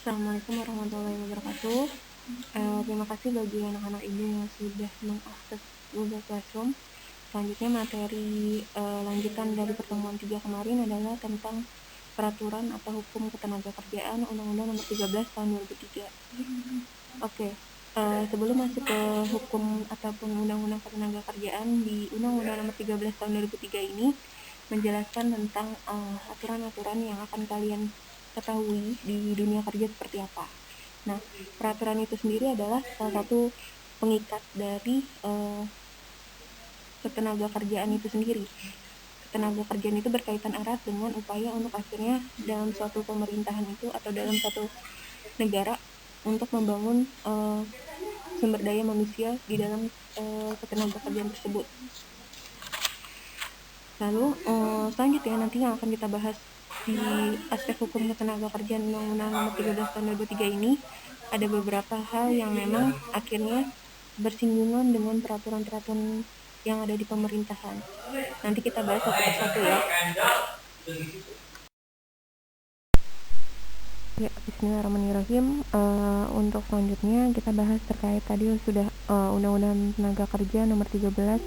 Assalamualaikum warahmatullahi wabarakatuh. Terima kasih bagi anak-anak ibu yang sudah mengakses Google Classroom. Selanjutnya materi lanjutan dari pertemuan 3 kemarin adalah tentang peraturan atau hukum ketenagakerjaan Undang-Undang Nomor 13 Tahun 2003. Oke. Sebelum masuk ke hukum ataupun Undang-Undang Ketenagakerjaan, di Undang-Undang Nomor 13 Tahun 2003 ini menjelaskan tentang aturan-aturan yang akan kalian ketahui di dunia kerja seperti apa. Nah, peraturan itu sendiri adalah salah satu pengikat dari ketenagakerjaan itu sendiri. Ketenagakerjaan itu berkaitan erat dengan upaya untuk akhirnya dalam suatu pemerintahan itu atau dalam suatu negara untuk membangun sumber daya manusia di dalam ketenagakerjaan tersebut. Lalu selanjutnya nanti yang akan kita bahas di aspek hukum ketenagakerjaan Undang-Undang Nomor 13 Tahun 2003 ini ada beberapa hal yang memang akhirnya bersinggungan dengan peraturan-peraturan yang ada di pemerintahan. Nanti kita bahas satu persatu ya. Ya, bismillahirrahmanirrahim. Untuk selanjutnya kita bahas terkait tadi sudah Undang-Undang Tenaga Kerja Nomor 13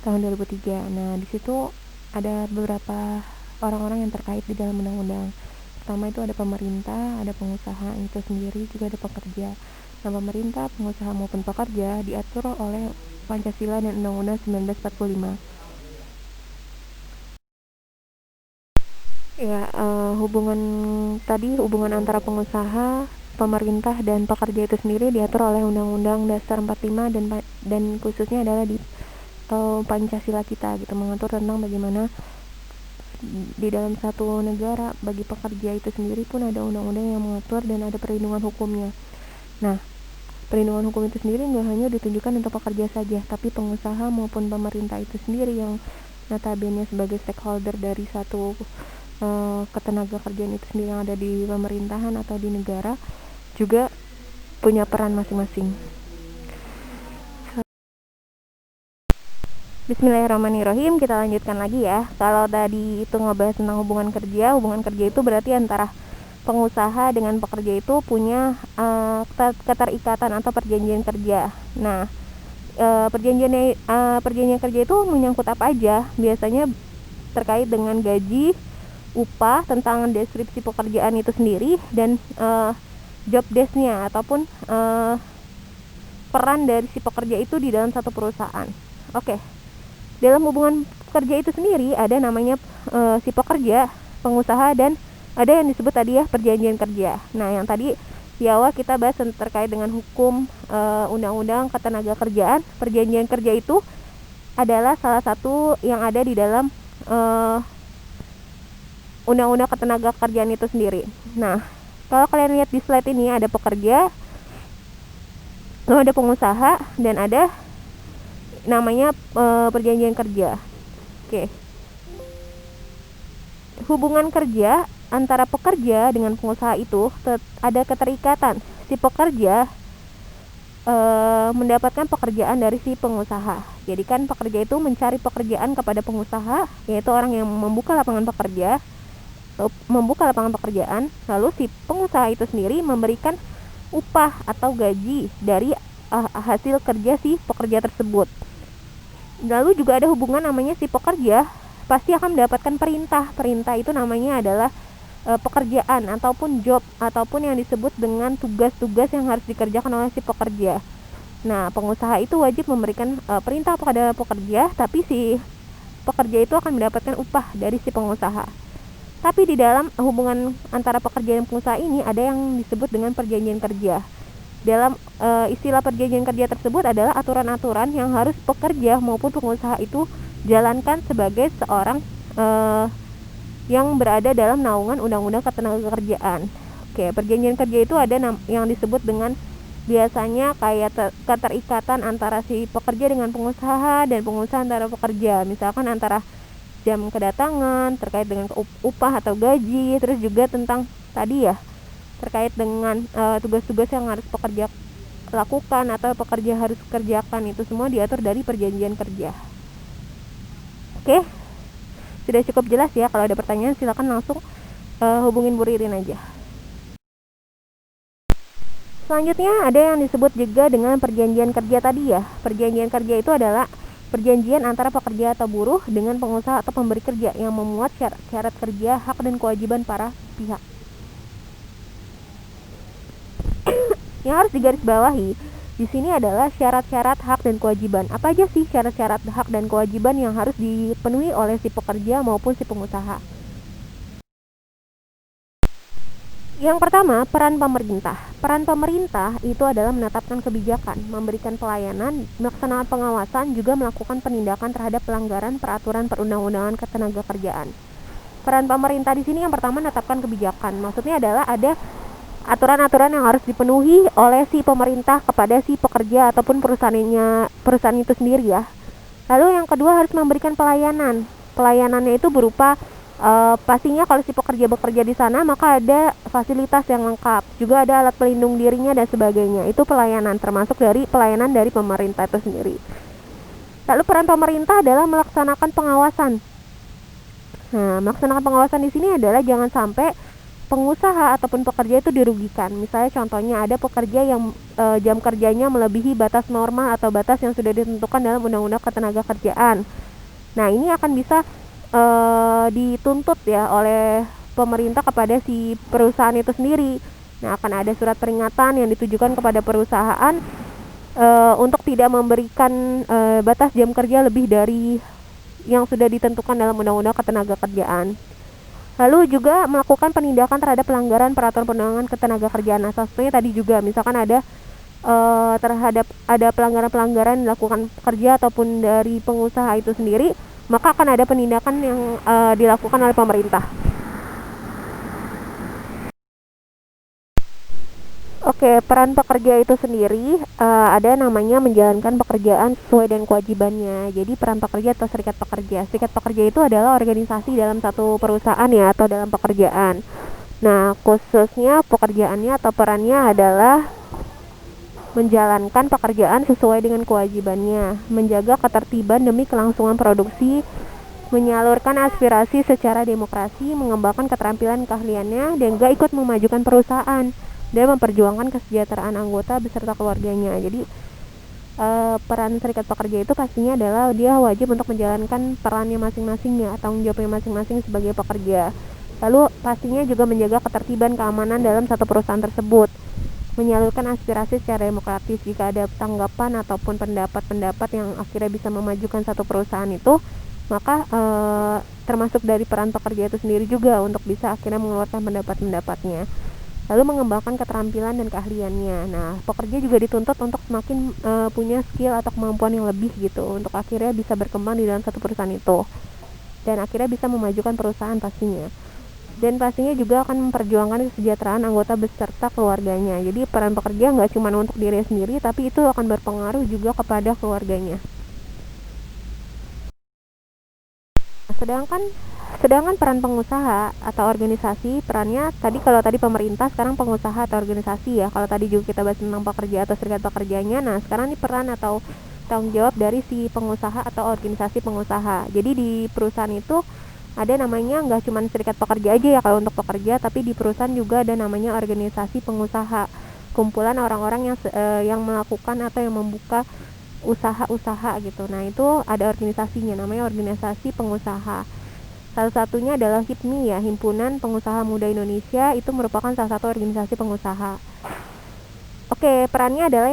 Tahun 2003. Nah, di situ ada beberapa orang-orang yang terkait di dalam undang-undang. Pertama itu ada pemerintah, ada pengusaha itu sendiri, juga ada pekerja. Nah, pemerintah, pengusaha maupun pekerja diatur oleh Pancasila dan Undang-Undang 1945. Ya, hubungan antara pengusaha, pemerintah dan pekerja itu sendiri diatur oleh Undang-Undang Dasar 45 dan khususnya adalah di Pancasila kita gitu, mengatur tentang bagaimana di dalam satu negara bagi pekerja itu sendiri pun ada undang-undang yang mengatur dan ada perlindungan hukumnya. Nah, perlindungan hukum itu sendiri nggak hanya ditunjukkan untuk pekerja saja, tapi pengusaha maupun pemerintah itu sendiri yang notabene sebagai stakeholder dari satu ketenagakerjaan itu sendiri yang ada di pemerintahan atau di negara juga punya peran masing-masing. Bismillahirrahmanirrahim, kita lanjutkan lagi ya. Kalau tadi itu ngebahas tentang hubungan kerja itu berarti antara pengusaha dengan pekerja itu punya keterikatan atau perjanjian kerja. Nah, perjanjian kerja itu menyangkut apa aja? Biasanya terkait dengan gaji, upah, tentang deskripsi pekerjaan itu sendiri, dan job desk-nya ataupun peran dari si pekerja itu di dalam satu perusahaan. Oke. Dalam hubungan kerja itu sendiri ada namanya si pekerja, pengusaha, dan ada yang disebut tadi ya perjanjian kerja. Nah, yang tadi di awal kita bahas terkait dengan hukum undang-undang ketenagakerjaan. Perjanjian kerja itu adalah salah satu yang ada di dalam undang-undang ketenagakerjaan itu sendiri. Nah, kalau kalian lihat di slide ini ada pekerja, lalu ada pengusaha, dan ada namanya perjanjian kerja. Oke. Hubungan kerja antara pekerja dengan pengusaha itu ada keterikatan. Si pekerja mendapatkan pekerjaan dari si pengusaha. Jadi kan pekerja itu mencari pekerjaan kepada pengusaha, yaitu orang yang membuka lapangan pekerjaan, lalu si pengusaha itu sendiri memberikan upah atau gaji dari hasil kerja si pekerja tersebut. Lalu juga ada hubungan namanya si pekerja pasti akan mendapatkan perintah itu namanya adalah pekerjaan ataupun job ataupun yang disebut dengan tugas-tugas yang harus dikerjakan oleh si pekerja. Nah, pengusaha itu wajib memberikan perintah kepada pekerja, tapi si pekerja itu akan mendapatkan upah dari si pengusaha. Tapi di dalam hubungan antara pekerja dan pengusaha ini ada yang disebut dengan perjanjian kerja. Dalam istilah perjanjian kerja tersebut adalah aturan-aturan yang harus pekerja maupun pengusaha itu jalankan sebagai seorang yang berada dalam naungan undang-undang ketenagakerjaan. Oke, perjanjian kerja itu ada yang disebut dengan biasanya kayak keterikatan antara si pekerja dengan pengusaha dan pengusaha antara pekerja. Misalkan antara jam kedatangan, terkait dengan upah atau gaji, terus juga tentang tadi ya terkait dengan tugas-tugas yang harus pekerja lakukan atau pekerja harus kerjakan, itu semua diatur dari perjanjian kerja. Oke, sudah cukup jelas ya. Kalau ada pertanyaan silakan langsung hubungin Bu Ririn aja. Selanjutnya ada yang disebut juga dengan perjanjian kerja tadi ya. Perjanjian kerja itu adalah perjanjian antara pekerja atau buruh dengan pengusaha atau pemberi kerja yang memuat syarat kerja, hak dan kewajiban para pihak. Yang harus digarisbawahi di sini adalah syarat-syarat hak dan kewajiban. Apa aja sih syarat-syarat hak dan kewajiban yang harus dipenuhi oleh si pekerja maupun si pengusaha? Yang pertama, peran pemerintah. Peran pemerintah itu adalah menetapkan kebijakan, memberikan pelayanan, melaksanakan pengawasan, juga melakukan penindakan terhadap pelanggaran peraturan perundang-undangan ketenagakerjaan. Peran pemerintah di sini yang pertama menetapkan kebijakan. Maksudnya adalah ada aturan-aturan yang harus dipenuhi oleh si pemerintah kepada si pekerja ataupun perusahaan itu sendiri ya. Lalu yang kedua harus memberikan pelayanan. Pelayanannya itu berupa pastinya kalau si pekerja bekerja di sana maka ada fasilitas yang lengkap, juga ada alat pelindung dirinya dan sebagainya. Itu pelayanan, termasuk dari pelayanan dari pemerintah itu sendiri. Lalu peran pemerintah adalah melaksanakan pengawasan. Nah, melaksanakan pengawasan di sini adalah jangan sampai pengusaha ataupun pekerja itu dirugikan. Misalnya contohnya ada pekerja yang jam kerjanya melebihi batas normal atau batas yang sudah ditentukan dalam Undang-Undang Ketenagakerjaan. Nah, ini akan bisa dituntut ya oleh pemerintah kepada si perusahaan itu sendiri. Nah, akan ada surat peringatan yang ditujukan kepada perusahaan untuk tidak memberikan batas jam kerja lebih dari yang sudah ditentukan dalam Undang-Undang Ketenagakerjaan. Lalu juga melakukan penindakan terhadap pelanggaran peraturan perundangan ketenagakerjaan. Nah, satunya tadi juga misalkan ada terhadap ada pelanggaran-pelanggaran dilakukan pekerja ataupun dari pengusaha itu sendiri, maka akan ada penindakan yang dilakukan oleh pemerintah. Oke, peran pekerja itu sendiri ada namanya menjalankan pekerjaan sesuai dengan kewajibannya. Jadi peran pekerja atau serikat pekerja. Serikat pekerja itu adalah organisasi dalam satu perusahaan ya atau dalam pekerjaan. Nah, khususnya pekerjaannya atau perannya adalah menjalankan pekerjaan sesuai dengan kewajibannya, menjaga ketertiban demi kelangsungan produksi, menyalurkan aspirasi secara demokrasi, mengembangkan keterampilan keahliannya, dan juga ikut memajukan perusahaan dan memperjuangkan kesejahteraan anggota beserta keluarganya. Jadi peran serikat pekerja itu pastinya adalah dia wajib untuk menjalankan perannya masing-masing ya, tanggung jawabnya masing-masing sebagai pekerja. Lalu pastinya juga menjaga ketertiban keamanan dalam satu perusahaan tersebut, menyalurkan aspirasi secara demokratis. Jika ada tanggapan ataupun pendapat-pendapat yang akhirnya bisa memajukan satu perusahaan itu, maka termasuk dari peran pekerja itu sendiri juga untuk bisa akhirnya mengeluarkan pendapat-pendapatnya. Lalu mengembangkan keterampilan dan keahliannya. Nah, pekerja juga dituntut untuk semakin punya skill atau kemampuan yang lebih gitu, untuk akhirnya bisa berkembang di dalam satu perusahaan itu dan akhirnya bisa memajukan perusahaan pastinya. Dan pastinya juga akan memperjuangkan kesejahteraan anggota beserta keluarganya. Jadi peran pekerja nggak cuma untuk diri sendiri, tapi itu akan berpengaruh juga kepada keluarganya. Sedangkan peran pengusaha atau organisasi, perannya tadi kalau tadi pemerintah, sekarang pengusaha atau organisasi ya. Kalau tadi juga kita bahas tentang pekerja atau serikat pekerjanya, nah sekarang ini peran atau tanggung jawab dari si pengusaha atau organisasi pengusaha. Jadi di perusahaan itu ada namanya nggak cuma serikat pekerja aja ya kalau untuk pekerja, tapi di perusahaan juga ada namanya organisasi pengusaha, kumpulan orang-orang yang melakukan atau yang membuka usaha-usaha gitu. Nah, itu ada organisasinya namanya organisasi pengusaha. Salah satunya adalah HIPMI ya, Himpunan Pengusaha Muda Indonesia. Itu merupakan salah satu organisasi pengusaha. Oke, perannya adalah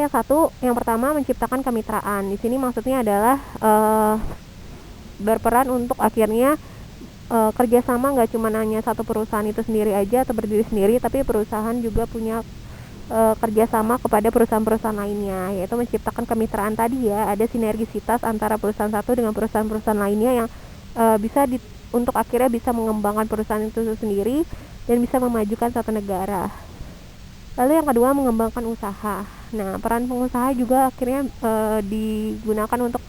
yang pertama menciptakan kemitraan. Di sini maksudnya adalah berperan untuk akhirnya kerjasama nggak cuma hanya satu perusahaan itu sendiri aja atau berdiri sendiri, tapi perusahaan juga punya kerjasama kepada perusahaan-perusahaan lainnya, yaitu menciptakan kemitraan tadi ya, ada sinergisitas antara perusahaan satu dengan perusahaan-perusahaan lainnya yang bisa untuk akhirnya bisa mengembangkan perusahaan itu sendiri dan bisa memajukan satu negara. Lalu yang kedua, mengembangkan usaha. Nah, peran pengusaha juga akhirnya digunakan untuk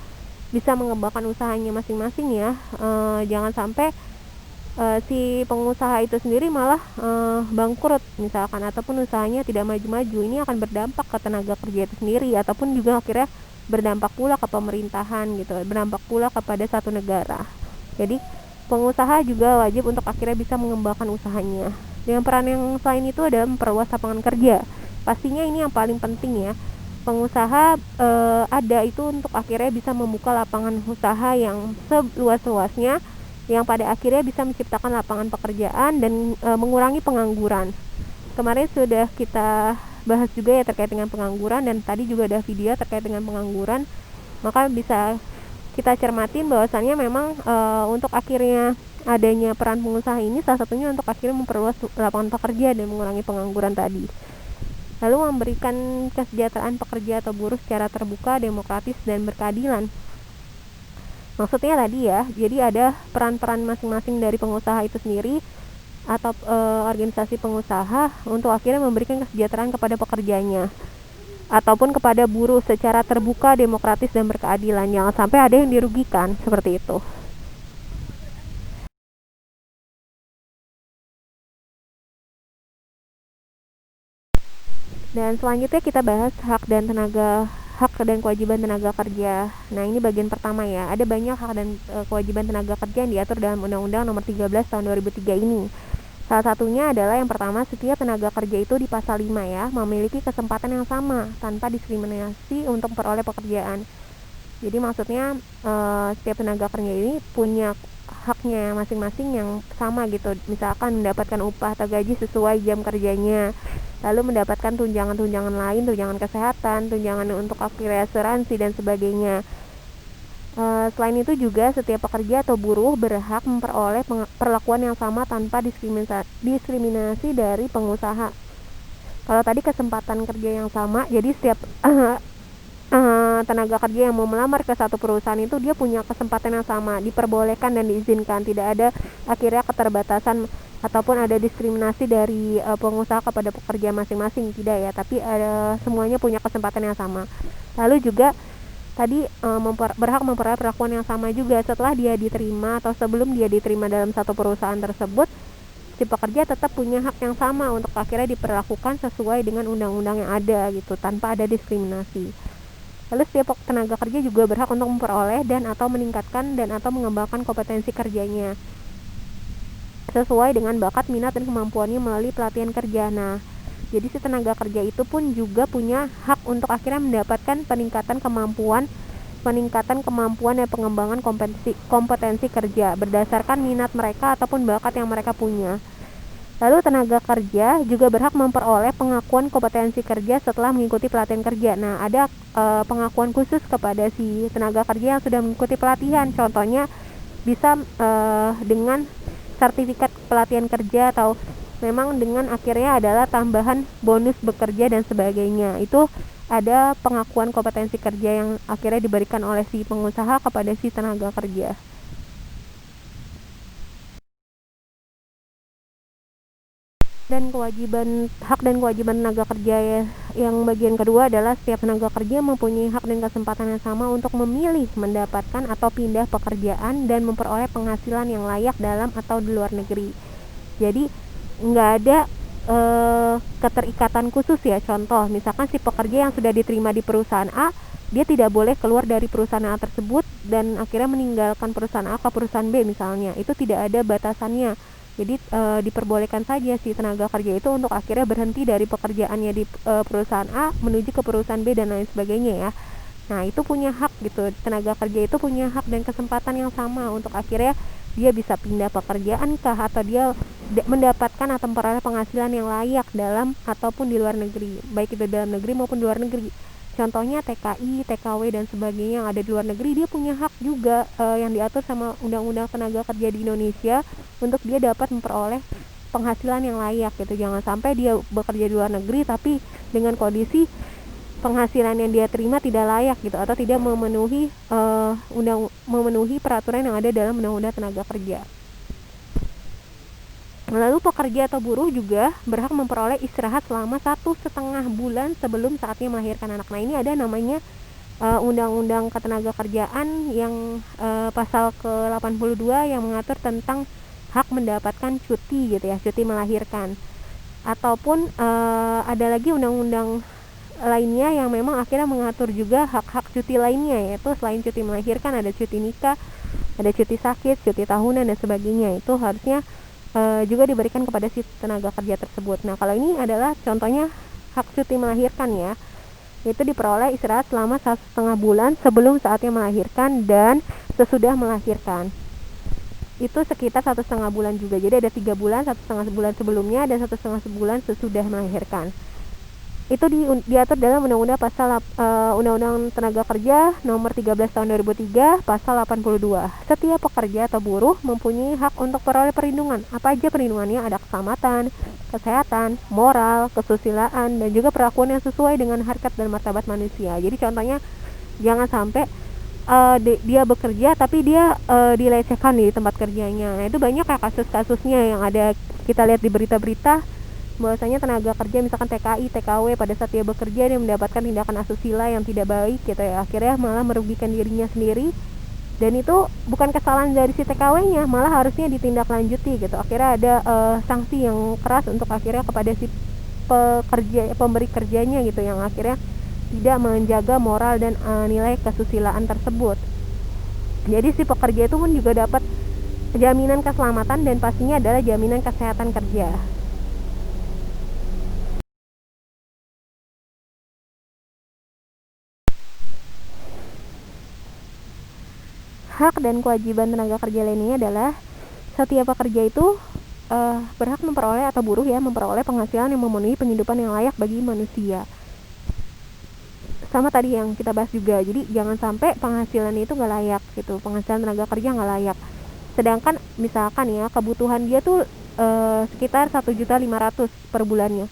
bisa mengembangkan usahanya masing-masing ya. Jangan sampai si pengusaha itu sendiri malah bangkrut misalkan, ataupun usahanya tidak maju-maju. Ini akan berdampak ke tenaga kerja itu sendiri, ataupun juga akhirnya berdampak pula ke pemerintahan gitu, berdampak pula kepada satu negara. Jadi pengusaha juga wajib untuk akhirnya bisa mengembangkan usahanya. Dengan peran yang selain itu adalah memperluas lapangan kerja. pastinya ini yang paling penting ya. Pengusaha ada itu untuk akhirnya bisa membuka lapangan usaha yang seluas-luasnya, yang pada akhirnya bisa menciptakan lapangan pekerjaan dan mengurangi pengangguran. Kemarin sudah kita bahas juga ya terkait dengan pengangguran, dan tadi juga ada video terkait dengan pengangguran. Maka bisa kita cermatin bahwasannya memang untuk akhirnya adanya peran pengusaha ini salah satunya untuk akhirnya memperluas lapangan pekerja dan mengurangi pengangguran tadi. Lalu memberikan kesejahteraan pekerja atau buruh secara terbuka, demokratis, dan berkeadilan. Maksudnya tadi ya, jadi ada peran-peran masing-masing dari pengusaha itu sendiri atau organisasi pengusaha untuk akhirnya memberikan kesejahteraan kepada pekerjanya ataupun kepada buruh secara terbuka, demokratis, dan berkeadilan. Jangan sampai ada yang dirugikan, seperti itu. Dan selanjutnya kita bahas hak dan kewajiban tenaga kerja. Nah, ini bagian pertama ya. Ada banyak hak dan kewajiban tenaga kerja yang diatur dalam Undang-Undang Nomor 13 Tahun 2003 ini. Salah satunya adalah yang pertama, setiap tenaga kerja itu di pasal 5 ya, memiliki kesempatan yang sama tanpa diskriminasi untuk memperoleh pekerjaan. Jadi maksudnya setiap tenaga kerja ini punya haknya masing-masing yang sama gitu. Misalkan mendapatkan upah atau gaji sesuai jam kerjanya, lalu mendapatkan tunjangan-tunjangan lain, tunjangan kesehatan, tunjangan untuk akhirnya asuransi dan sebagainya. Selain itu juga setiap pekerja atau buruh berhak memperoleh perlakuan yang sama tanpa diskriminasi dari pengusaha. Kalau tadi kesempatan kerja yang sama, jadi setiap tenaga kerja yang mau melamar ke satu perusahaan itu dia punya kesempatan yang sama, diperbolehkan dan diizinkan, tidak ada akhirnya keterbatasan ataupun ada diskriminasi dari pengusaha kepada pekerja masing-masing, tidak ya, tapi semuanya punya kesempatan yang sama. Lalu juga tadi berhak memperoleh perlakuan yang sama juga setelah dia diterima atau sebelum dia diterima dalam satu perusahaan tersebut. Si pekerja tetap punya hak yang sama untuk akhirnya diperlakukan sesuai dengan undang-undang yang ada gitu, tanpa ada diskriminasi. Lalu setiap tenaga kerja juga berhak untuk memperoleh dan atau meningkatkan dan atau mengembangkan kompetensi kerjanya sesuai dengan bakat, minat, dan kemampuannya melalui pelatihan kerja. Nah, jadi si tenaga kerja itu pun juga punya hak untuk akhirnya mendapatkan peningkatan kemampuan dan pengembangan kompetensi kerja berdasarkan minat mereka ataupun bakat yang mereka punya. Lalu tenaga kerja juga berhak memperoleh pengakuan kompetensi kerja setelah mengikuti pelatihan kerja. Nah, ada pengakuan khusus kepada si tenaga kerja yang sudah mengikuti pelatihan. Contohnya bisa dengan sertifikat pelatihan kerja atau memang dengan akhirnya adalah tambahan bonus bekerja dan sebagainya. Itu ada pengakuan kompetensi kerja yang akhirnya diberikan oleh si pengusaha kepada si tenaga kerja. Dan hak dan kewajiban tenaga kerja ya, yang bagian kedua adalah setiap tenaga kerja mempunyai hak dan kesempatan yang sama untuk memilih, mendapatkan atau pindah pekerjaan dan memperoleh penghasilan yang layak dalam atau di luar negeri. Jadi nggak ada keterikatan khusus ya. Contoh, misalkan si pekerja yang sudah diterima di perusahaan A, dia tidak boleh keluar dari perusahaan A tersebut dan akhirnya meninggalkan perusahaan A ke perusahaan B misalnya. Itu tidak ada batasannya. Jadi diperbolehkan saja si tenaga kerja itu untuk akhirnya berhenti dari pekerjaannya di perusahaan A menuju ke perusahaan B dan lain sebagainya ya. Nah, itu punya hak gitu. Tenaga kerja itu punya hak dan kesempatan yang sama untuk akhirnya dia bisa pindah pekerjaan kah, atau dia mendapatkan atau memperoleh penghasilan yang layak dalam ataupun di luar negeri, baik itu dalam negeri maupun di luar negeri. Contohnya TKI, TKW dan sebagainya yang ada di luar negeri, dia punya hak juga yang diatur sama Undang-Undang Tenaga Kerja di Indonesia untuk dia dapat memperoleh penghasilan yang layak gitu. Jangan sampai dia bekerja di luar negeri tapi dengan kondisi penghasilan yang dia terima tidak layak gitu, atau tidak memenuhi peraturan yang ada dalam Undang-Undang Tenaga Kerja. Lalu pekerja atau buruh juga berhak memperoleh istirahat selama 1,5 bulan sebelum saatnya melahirkan anak. Nah, ini ada namanya Undang-Undang Ketenagakerjaan yang pasal ke-82 yang mengatur tentang hak mendapatkan cuti gitu ya, cuti melahirkan. Ataupun ada lagi undang-undang lainnya yang memang akhirnya mengatur juga hak-hak cuti lainnya, yaitu selain cuti melahirkan ada cuti nikah, ada cuti sakit, cuti tahunan dan sebagainya. Itu harusnya juga diberikan kepada si tenaga kerja tersebut. Nah, kalau ini adalah contohnya hak cuti melahirkan ya, itu diperoleh istirahat selama 1,5 bulan sebelum saatnya melahirkan dan sesudah melahirkan. Itu sekitar 1,5 bulan juga. Jadi ada 3 bulan, 1,5 bulan sebelumnya dan 1,5 bulan sesudah melahirkan. Itu diatur dalam Undang-Undang Undang-Undang Tenaga Kerja Nomor 13 Tahun 2003 Pasal 82. Setiap pekerja atau buruh mempunyai hak untuk peroleh perlindungan. Apa aja perlindungannya? Ada keselamatan, kesehatan, moral, kesusilaan, dan juga perlakuan yang sesuai dengan harkat dan martabat manusia. Jadi contohnya jangan sampai dia bekerja tapi dia dilecehkan di tempat kerjanya. Nah, itu banyak ya kasus-kasusnya yang ada kita lihat di berita-berita, bahwasanya tenaga kerja misalkan TKI, TKW pada saat dia bekerja dia mendapatkan tindakan asusila yang tidak baik gitu ya, akhirnya malah merugikan dirinya sendiri, dan itu bukan kesalahan dari si TKW-nya, malah harusnya ditindaklanjuti gitu. Akhirnya ada sanksi yang keras untuk akhirnya kepada si pemberi kerjanya gitu, yang akhirnya tidak menjaga moral dan nilai kesusilaan tersebut. Jadi si pekerja itu pun juga dapat jaminan keselamatan dan pastinya adalah jaminan kesehatan kerja. Hak dan kewajiban tenaga kerja lainnya adalah setiap pekerja itu berhak memperoleh atau buruh ya memperoleh penghasilan yang memenuhi penghidupan yang layak bagi manusia. Sama tadi yang kita bahas juga, jadi jangan sampai penghasilan itu nggak layak gitu, penghasilan tenaga kerja nggak layak. Sedangkan misalkan ya kebutuhan dia tuh sekitar 1.500.000 per bulannya,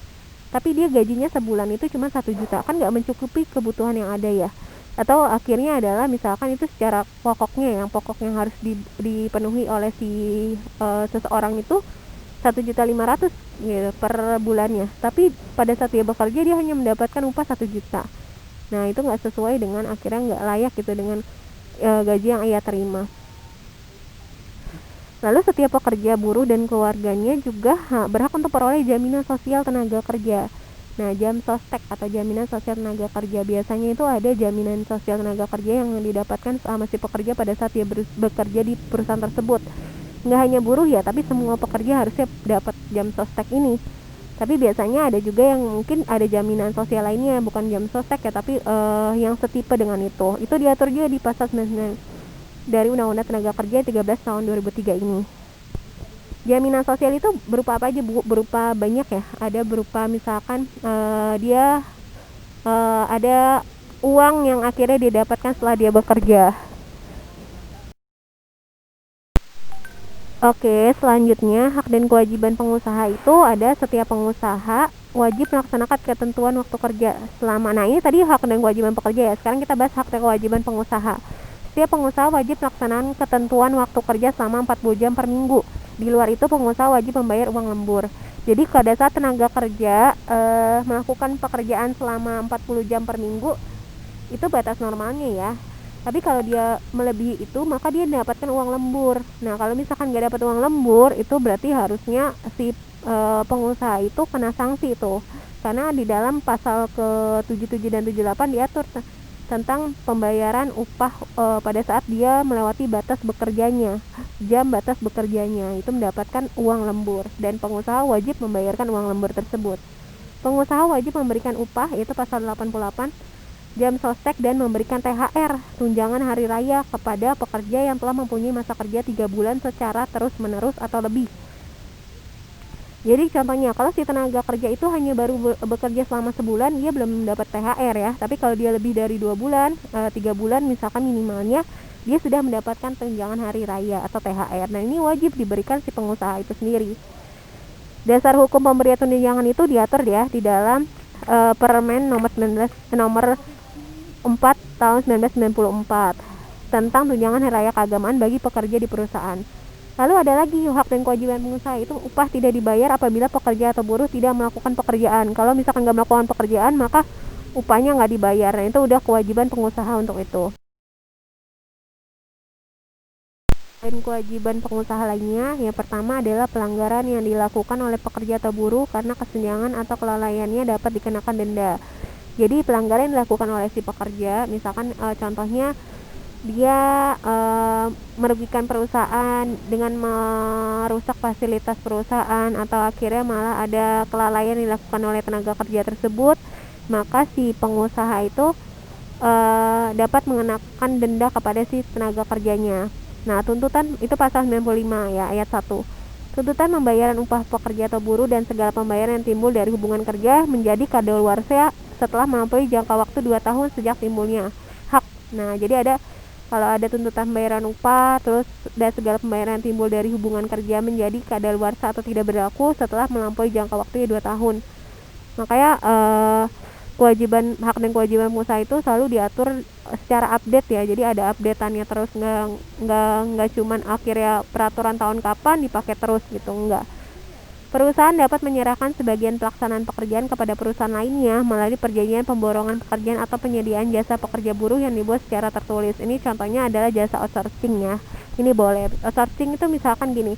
tapi dia gajinya sebulan itu cuma 1 juta, kan nggak mencukupi kebutuhan yang ada ya. Atau akhirnya adalah misalkan itu secara pokok yang harus dipenuhi oleh si seseorang itu 1.500.000 gitu, per bulannya, tapi pada saat dia bekerja dia hanya mendapatkan upah 1 juta. Nah itu nggak sesuai dengan, akhirnya nggak layak gitu dengan gaji yang ia terima. Lalu setiap pekerja, buruh dan keluarganya juga berhak untuk peroleh jaminan sosial tenaga kerja. Nah, Jamsostek atau jaminan sosial tenaga kerja, biasanya itu ada jaminan sosial tenaga kerja yang didapatkan sama si pekerja pada saat dia bekerja di perusahaan tersebut. Nggak hanya buruh ya, tapi semua pekerja harusnya dapat Jamsostek ini. Tapi biasanya ada juga yang mungkin ada jaminan sosial lainnya, bukan Jamsostek ya, tapi yang setipe dengan itu. Itu diatur juga di pasal 99 dari Undang-Undang Tenaga Kerja 13 tahun 2003 ini. Jaminan sosial itu berupa apa aja? Berupa banyak ya. Ada berupa misalkan dia ada uang yang akhirnya dia dapatkan setelah dia bekerja. Oke, selanjutnya hak dan kewajiban pengusaha itu ada setiap pengusaha wajib melaksanakan ketentuan waktu kerja selama. Nah ini tadi hak dan kewajiban pekerja ya. Sekarang kita bahas hak dan kewajiban pengusaha. Setiap pengusaha wajib melaksanakan ketentuan waktu kerja selama 40 jam per minggu. Di luar itu pengusaha wajib membayar uang lembur. Jadi pada saat tenaga kerja melakukan pekerjaan selama 40 jam per minggu, itu batas normalnya ya. Tapi kalau dia melebihi itu, maka dia mendapatkan uang lembur. Nah kalau misalkan nggak dapat uang lembur, itu berarti harusnya si pengusaha itu kena sanksi itu. Karena di dalam pasal ke 77 dan 78 diatur tentang pembayaran upah pada saat dia melewati batas bekerjanya, jam batas bekerjanya, itu mendapatkan uang lembur, dan pengusaha wajib membayarkan uang lembur tersebut. Pengusaha wajib memberikan upah, yaitu pasal 88, Jamsostek, dan memberikan THR, tunjangan hari raya, kepada pekerja yang telah mempunyai masa kerja 3 bulan secara terus menerus atau lebih. Jadi contohnya kalau si tenaga kerja itu hanya baru bekerja selama sebulan, dia belum mendapat THR ya. Tapi kalau dia lebih dari 2 bulan, 3 bulan misalkan minimalnya, dia sudah mendapatkan tunjangan hari raya atau THR. Nah ini wajib diberikan si pengusaha itu sendiri. Dasar hukum pemberian tunjangan itu diatur ya di dalam Permen nomor 4 tahun 1994 tentang tunjangan hari raya keagamaan bagi pekerja di perusahaan. Lalu ada lagi hak dan kewajiban pengusaha, itu upah tidak dibayar apabila pekerja atau buruh tidak melakukan pekerjaan. Kalau misalkan nggak melakukan pekerjaan, maka upahnya nggak dibayar. Nah itu udah kewajiban pengusaha untuk itu. Dan kewajiban pengusaha lainnya, yang pertama adalah pelanggaran yang dilakukan oleh pekerja atau buruh karena kesenjangan atau kelalaiannya dapat dikenakan denda. Jadi pelanggaran yang dilakukan oleh si pekerja, misalkan contohnya dia merugikan perusahaan dengan merusak fasilitas perusahaan atau akhirnya malah ada kelalaian dilakukan oleh tenaga kerja tersebut, maka si pengusaha itu dapat mengenakan denda kepada si tenaga kerjanya. Nah, tuntutan itu pasal 95 ya, ayat 1. Tuntutan pembayaran upah pekerja atau buruh dan segala pembayaran yang timbul dari hubungan kerja menjadi kadaluarsa setelah melampaui jangka waktu 2 tahun sejak timbulnya hak. Nah, jadi ada kalau ada tuntutan pembayaran upah terus dan segala pembayaran yang timbul dari hubungan kerja menjadi kadaluarsa atau tidak berlaku setelah melampaui jangka waktu 2 tahun. Makanya kewajiban hak dan kewajiban pengusaha itu selalu diatur secara update ya, jadi ada updateannya terus, nggak cuman akhirnya peraturan tahun kapan dipakai terus gitu, enggak. Perusahaan dapat menyerahkan sebagian pelaksanaan pekerjaan kepada perusahaan lainnya melalui perjanjian pemborongan pekerjaan atau penyediaan jasa pekerja buruh yang dibuat secara tertulis. Ini contohnya adalah jasa outsourcing ya, ini boleh. Outsourcing itu misalkan gini,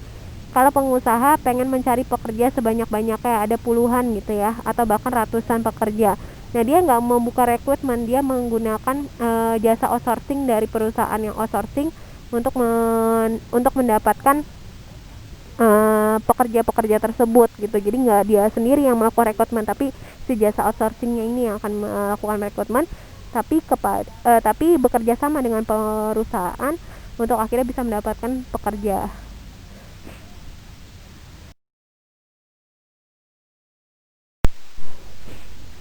kalau pengusaha pengen mencari pekerja sebanyak-banyaknya, ada puluhan gitu ya, atau bahkan ratusan pekerja. Nah, dia nggak membuka rekrutmen, dia menggunakan jasa outsourcing dari perusahaan yang outsourcing untuk mendapatkan pekerja-pekerja tersebut gitu. Jadi nggak dia sendiri yang melakukan rekrutmen, tapi si jasa outsourcingnya ini yang akan melakukan rekrutmen, tapi bekerja sama dengan perusahaan untuk akhirnya bisa mendapatkan pekerja.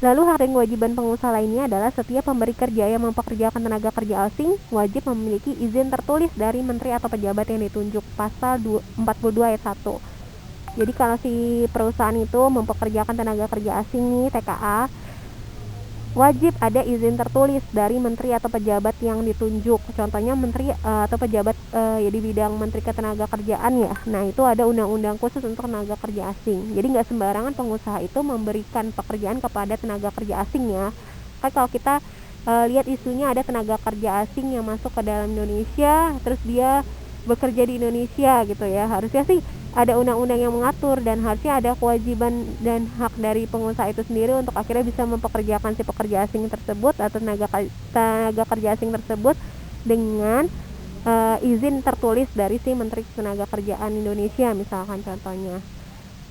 Lalu hak dan kewajiban pengusaha lainnya adalah setiap pemberi kerja yang mempekerjakan tenaga kerja asing wajib memiliki izin tertulis dari menteri atau pejabat yang ditunjuk, pasal 42 ayat 1. Jadi kalau si perusahaan itu mempekerjakan tenaga kerja asing nih, TKA, wajib ada izin tertulis dari menteri atau pejabat yang ditunjuk. Contohnya menteri atau pejabat ya di bidang menteri ketenagakerjaan ya. Nah, itu ada undang-undang khusus untuk tenaga kerja asing. Jadi nggak sembarangan pengusaha itu memberikan pekerjaan kepada tenaga kerja asing ya. Kan kalau kita lihat isunya ada tenaga kerja asing yang masuk ke dalam Indonesia, terus dia bekerja di Indonesia gitu ya. Harusnya sih ada undang-undang yang mengatur dan harusnya ada kewajiban dan hak dari pengusaha itu sendiri untuk akhirnya bisa mempekerjakan si pekerja asing tersebut atau tenaga kerja asing tersebut dengan izin tertulis dari si Menteri Ketenagakerjaan Indonesia misalkan contohnya.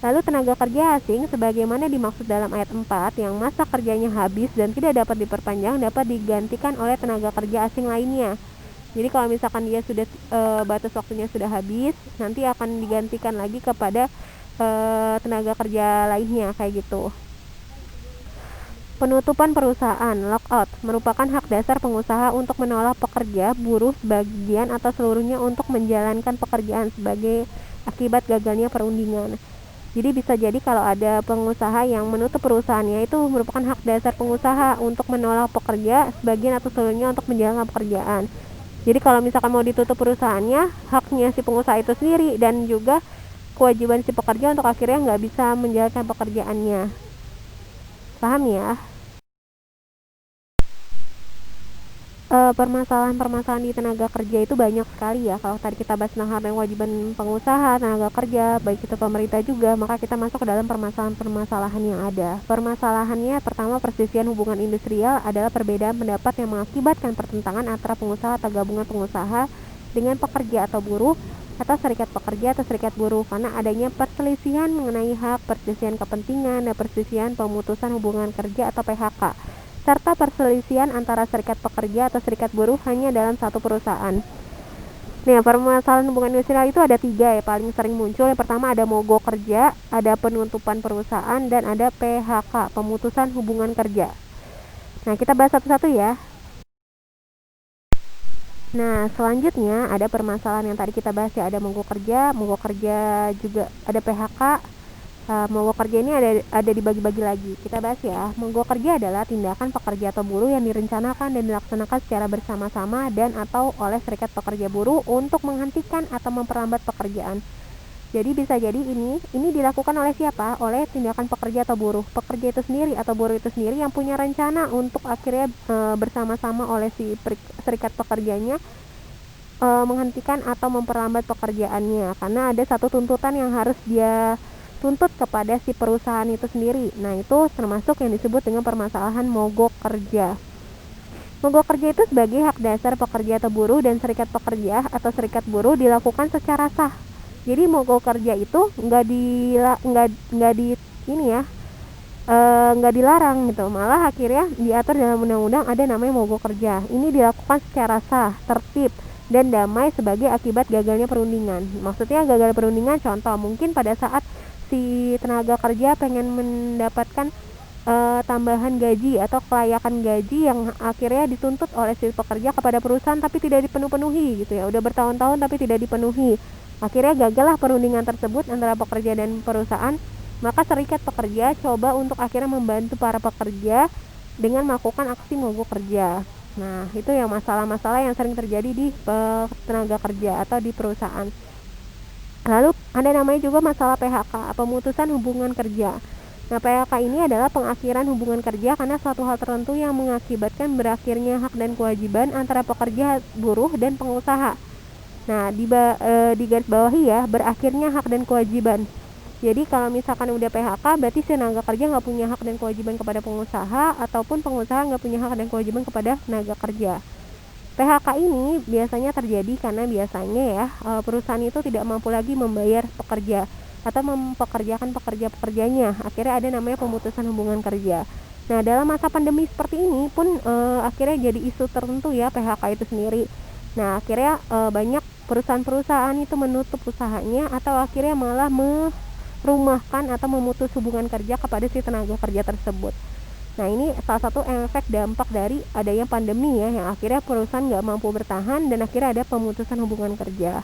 Lalu tenaga kerja asing sebagaimana dimaksud dalam ayat 4 yang masa kerjanya habis dan tidak dapat diperpanjang dapat digantikan oleh tenaga kerja asing lainnya. Jadi kalau misalkan dia sudah batas waktunya sudah habis, nanti akan digantikan lagi kepada tenaga kerja lainnya kayak gitu. Penutupan perusahaan, lockout, merupakan hak dasar pengusaha untuk menolak pekerja, buruh sebagian atau seluruhnya untuk menjalankan pekerjaan sebagai akibat gagalnya perundingan. Jadi bisa jadi kalau ada pengusaha yang menutup perusahaannya, itu merupakan hak dasar pengusaha untuk menolak pekerja sebagian atau seluruhnya untuk menjalankan pekerjaan. Jadi kalau misalkan mau ditutup perusahaannya, haknya si pengusaha itu sendiri dan juga kewajiban si pekerja untuk akhirnya nggak bisa menjalankan pekerjaannya. Paham ya? Permasalahan-permasalahan di tenaga kerja itu banyak sekali ya. Kalau tadi kita bahas tentang hak dan kewajiban pengusaha, tenaga kerja, baik itu pemerintah juga, maka kita masuk ke dalam permasalahan-permasalahan yang ada. Permasalahannya pertama, perselisihan hubungan industrial adalah perbedaan pendapat yang mengakibatkan pertentangan antara pengusaha atau gabungan pengusaha dengan pekerja atau buruh atau serikat pekerja atau serikat buruh karena adanya perselisihan mengenai hak, perselisihan kepentingan, dan perselisihan pemutusan hubungan kerja atau PHK, serta perselisihan antara serikat pekerja atau serikat buruh hanya dalam satu perusahaan. Nah, permasalahan hubungan industrial itu ada 3 ya, paling sering muncul. Yang pertama ada mogok kerja, ada penutupan perusahaan, dan ada PHK, pemutusan hubungan kerja. Nah, kita bahas satu-satu ya. Nah, selanjutnya ada permasalahan yang tadi kita bahas ya, ada mogok kerja juga ada PHK. Mogok kerja ini ada dibagi-bagi lagi. Kita bahas ya. Mogok kerja adalah tindakan pekerja atau buruh yang direncanakan dan dilaksanakan secara bersama-sama dan atau oleh serikat pekerja buruh untuk menghentikan atau memperlambat pekerjaan. Jadi bisa jadi ini dilakukan oleh siapa? Oleh tindakan pekerja atau buruh. Pekerja itu sendiri atau buruh itu sendiri yang punya rencana untuk akhirnya bersama-sama oleh si serikat pekerjanya menghentikan atau memperlambat pekerjaannya karena ada satu tuntutan yang harus dia tuntut kepada si perusahaan itu sendiri. Nah, itu termasuk yang disebut dengan permasalahan mogok kerja. Mogok kerja itu sebagai hak dasar pekerja atau buruh, dan serikat pekerja atau serikat buruh dilakukan secara sah. Jadi mogok kerja itu nggak di ini ya, nggak dilarang gitu, malah akhirnya diatur dalam undang-undang ada namanya mogok kerja. Ini dilakukan secara sah, tertib, dan damai sebagai akibat gagalnya perundingan. Maksudnya gagal perundingan, contoh mungkin pada saat si tenaga kerja pengen mendapatkan tambahan gaji atau kelayakan gaji yang akhirnya dituntut oleh si pekerja kepada perusahaan tapi tidak dipenuhi gitu ya, udah bertahun-tahun tapi tidak dipenuhi. Akhirnya gagallah perundingan tersebut antara pekerja dan perusahaan. Maka serikat pekerja coba untuk akhirnya membantu para pekerja dengan melakukan aksi mogok kerja. Nah, itu ya masalah-masalah yang sering terjadi di tenaga kerja atau di perusahaan. Lalu ada namanya juga masalah PHK, pemutusan hubungan kerja. Nah, PHK ini adalah pengakhiran hubungan kerja karena suatu hal tertentu yang mengakibatkan berakhirnya hak dan kewajiban antara pekerja, buruh, dan pengusaha. Nah, di garis bawahi ya, berakhirnya hak dan kewajiban. Jadi kalau misalkan udah PHK, berarti tenaga kerja nggak punya hak dan kewajiban kepada pengusaha, ataupun pengusaha nggak punya hak dan kewajiban kepada tenaga kerja. PHK ini biasanya terjadi karena biasanya ya perusahaan itu tidak mampu lagi membayar pekerja atau mempekerjakan pekerja-pekerjanya. Akhirnya ada namanya pemutusan hubungan kerja. Nah, dalam masa pandemi seperti ini pun akhirnya jadi isu tertentu ya PHK itu sendiri. Nah, akhirnya banyak perusahaan-perusahaan itu menutup usahanya atau akhirnya malah merumahkan atau memutus hubungan kerja kepada si tenaga kerja tersebut. Nah, ini salah satu efek dampak dari adanya pandemi ya, yang akhirnya perusahaan nggak mampu bertahan dan akhirnya ada pemutusan hubungan kerja.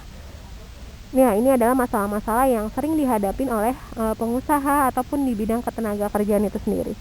Nah, ini adalah masalah-masalah yang sering dihadapin oleh pengusaha ataupun di bidang ketenaga kerjaan itu sendiri.